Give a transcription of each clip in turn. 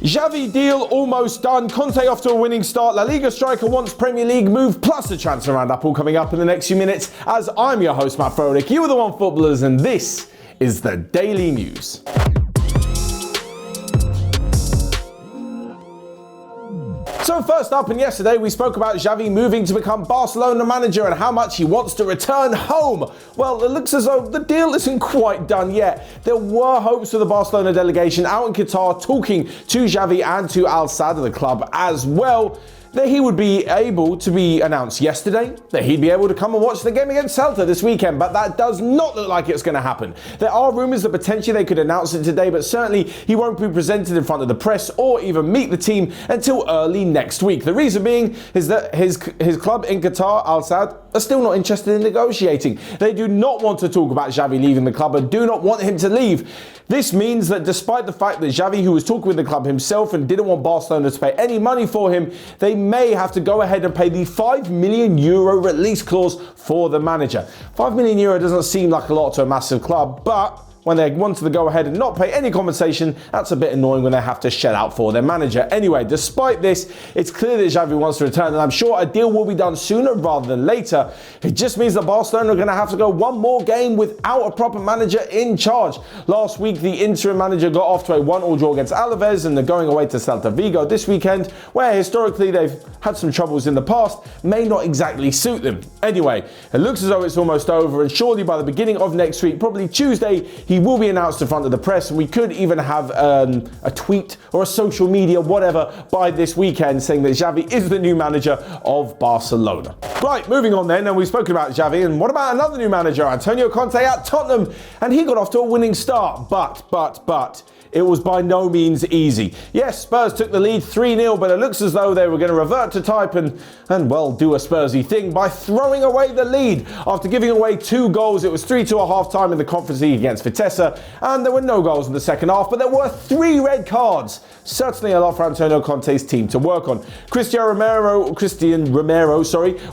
Xavi deal almost done. Conte off to a winning start. La Liga striker wants Premier League move, plus a transfer roundup all coming up in the next few minutes. As I'm your host, Matt Froelich, you are the OneFootballers, and this is the Daily News. So first up, and yesterday we spoke about Xavi moving to become Barcelona manager and how much he wants to return home. Well, it looks as though the deal isn't quite done yet. There were hopes for the Barcelona delegation out in Qatar talking to Xavi and to Al Sadd of the club as well, that he would be able to be announced yesterday, that he'd be able to come and watch the game against Celta this weekend, but that does not look like it's going to happen. There are rumours that potentially they could announce it today, but certainly he won't be presented in front of the press or even meet the team until early next week. The reason being is that his club in Qatar, Al Sadd, are still not interested in negotiating. They do not want to talk about Xavi leaving the club and do not want him to leave. This means that despite the fact that Xavi, who was talking with the club himself and didn't want Barcelona to pay any money for him, they may have to go ahead and pay the €5 million release clause for the manager. €5 million doesn't seem like a lot to a massive club, but when they wanted to go ahead and not pay any compensation, that's a bit annoying when they have to shell out for their manager. Anyway, despite this, it's clear that Xavi wants to return, and I'm sure a deal will be done sooner rather than later. It just means that Barcelona are going to have to go one more game without a proper manager in charge. Last week, the interim manager got off to a 1-1 draw against Alaves, and they're going away to Celta Vigo this weekend, where historically they've had some troubles in the past, may not exactly suit them. Anyway, it looks as though it's almost over, and surely by the beginning of next week, probably Tuesday, he will be announced in front of the press, and we could even have a tweet or a social media, whatever, by this weekend saying that Xavi is the new manager of Barcelona. Right, moving on then, and we've spoken about Xavi, and what about another new manager, Antonio Conte at Tottenham, and he got off to a winning start, but it was by no means easy. Yes, Spurs took the lead 3-0, but it looks as though they were going to revert to type and well, do a Spursy thing by throwing away the lead. After giving away 2 goals, it was 3-2 at half-time in the Conference League against Vitesse, and there were no goals in the second half, but there were 3 red cards. Certainly a lot for Antonio Conte's team to work on. Christian Romero,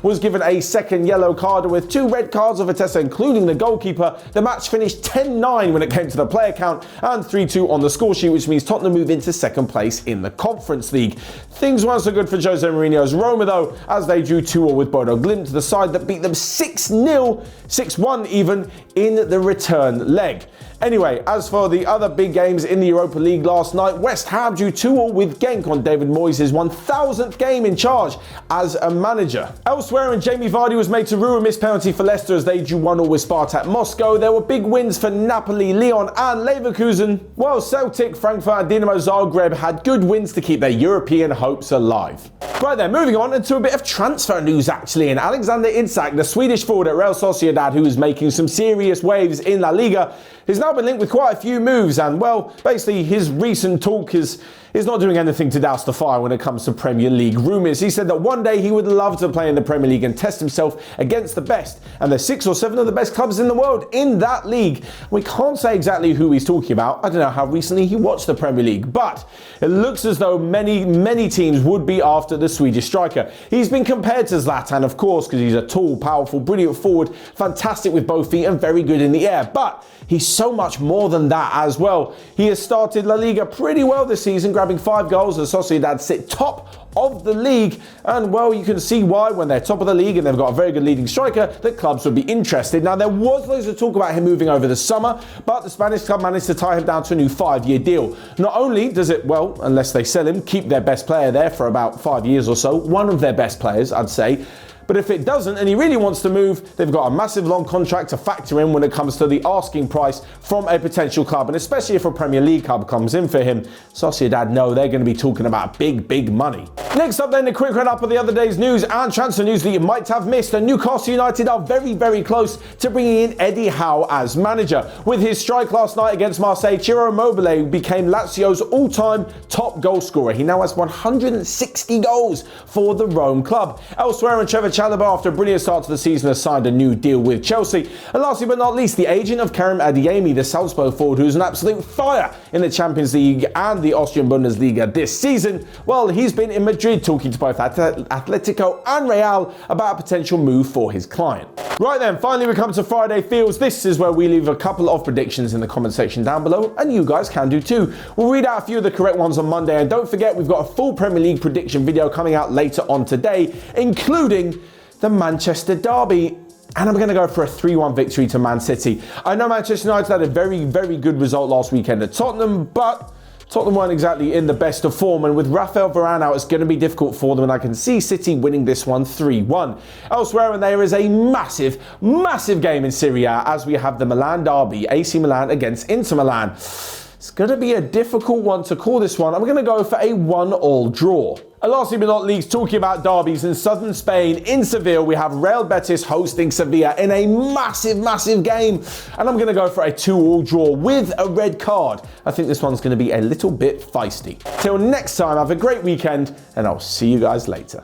was given a second yellow card, with 2 red cards of Vitesse, including the goalkeeper. The match finished 10-9 when it came to the player count, and 3-2 on the score sheet, which means Tottenham move into second place in the Conference League. Things weren't so good for Jose Mourinho's Roma though, as they drew 2-2 with Bodo Glimt, the side that beat them 6-0, 6-1 even, in the return leg. Anyway, as for the other big games in the Europa League last night, West Ham drew 2-2 with Genk on David Moyes' 1,000th game in charge as a manager. Elsewhere, and Jamie Vardy was made to rue a missed penalty for Leicester as they drew 1-1 with Spartak Moscow. There were big wins for Napoli, Lyon and Leverkusen, while Celtic, Frankfurt and Dinamo Zagreb had good wins to keep their European hopes alive. Right then, moving on into a bit of transfer news actually, and Alexander Isak, the Swedish forward at Real Sociedad, who is making some serious waves in La Liga, has now been linked with quite a few moves, and well, basically his recent talk is not doing anything to douse the fire when it comes to Premier League rumours. He said that one day he would love to play in the Premier League and test himself against the best, and there's 6 or 7 of the best clubs in the world in that league. We can't say exactly who he's talking about. I don't know how recently he watched the Premier League, but it looks as though many teams would be after the Swedish striker. He's been compared to Zlatan, of course, because he's a tall, powerful, brilliant forward, fantastic with both feet and very good in the air, but he's so much more than that as well. He has started La Liga pretty well this season, grabbing 5 goals as Sociedad sit top of the league, and well, you can see why when they're top of the league and they've got a very good leading striker that clubs would be interested. Now, there was loads of talk about him moving over the summer, but the Spanish club managed to tie him down to a new 5-year deal. Not only does it, well, unless they sell him, keep their best player there for about 5 years or so, one of their best players, I'd say, but if it doesn't and he really wants to move, they've got a massive long contract to factor in when it comes to the asking price from a potential club, and especially if a Premier League club comes in for him, Sociedad know they're going to be talking about big money. Next up then, a quick run up of the other day's news and transfer news that you might have missed. And Newcastle United are very close to bringing in Eddie Howe as manager. With his strike last night against Marseille, Ciro Immobile became Lazio's all-time top goal scorer. He now has 160 goals for the Rome club. Elsewhere, and Trevor Chalobah, after a brilliant start to the season, has signed a new deal with Chelsea. And lastly but not least, the agent of Karim Adeyemi, the Salzburg forward, who's an absolute fire in the Champions League and the Austrian Bundesliga this season. Well, he's been in Madrid talking to both Atletico and Real about a potential move for his client. Right then, finally we come to Friday Feels. This is where we leave a couple of predictions in the comment section down below, and you guys can do too. We'll read out a few of the correct ones on Monday, and don't forget we've got a full Premier League prediction video coming out later on today, including the Manchester derby. And I'm going to go for a 3-1 victory to Man City. I know Manchester United had a very, very good result last weekend at Tottenham, but Tottenham weren't exactly in the best of form, and with Rafael Varane out, it's going to be difficult for them, and I can see City winning this one 3-1. Elsewhere, and there is a massive, massive game in Serie A as we have the Milan derby, AC Milan against Inter Milan. It's going to be a difficult one to call this one. I'm going to go for a 1-1 draw. And lastly but not least, talking about derbies in southern Spain, in Seville, we have Real Betis hosting Sevilla in a massive, massive game. And I'm going to go for a 2-2 draw with a red card. I think this one's going to be a little bit feisty. Till next time, have a great weekend, and I'll see you guys later.